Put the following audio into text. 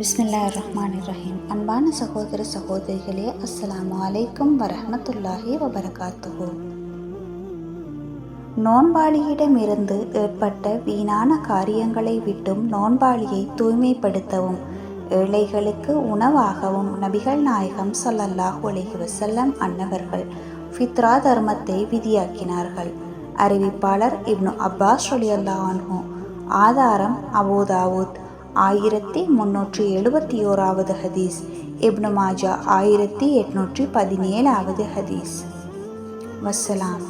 பிஸ்மில்லாஹிர்ரஹ்மானிர்ரஹீம். அன்பான சகோதர சகோதரிகளே, அஸ்ஸலாமு அலைக்கும் வரஹ்மத்துல்லாஹி வபரகாத்துஹு. நோன்பாளியிடமிருந்து ஏற்பட்ட வீணான காரியங்களை விட்டும் நோன்பாளியை தூய்மைப்படுத்தவும் ஏழைகளுக்கு உணவாகவும் நபிகள் நாயகம் ஸல்லல்லாஹு அலைஹி வஸல்லம் அன்னவர்கள் ஃபித்ரா தர்மத்தை விதியாக்கினார்கள். அறிவிப்பாளர் இப்னு அப்பாஸ் ரலியல்லாஹு அன்ஹு. ஆதாரம் அபூ தாவூத் 1371வது ஹதீஸ், இப்னு மாஜா 1817வது ஹதீஸ். வஸ்ஸலாம்.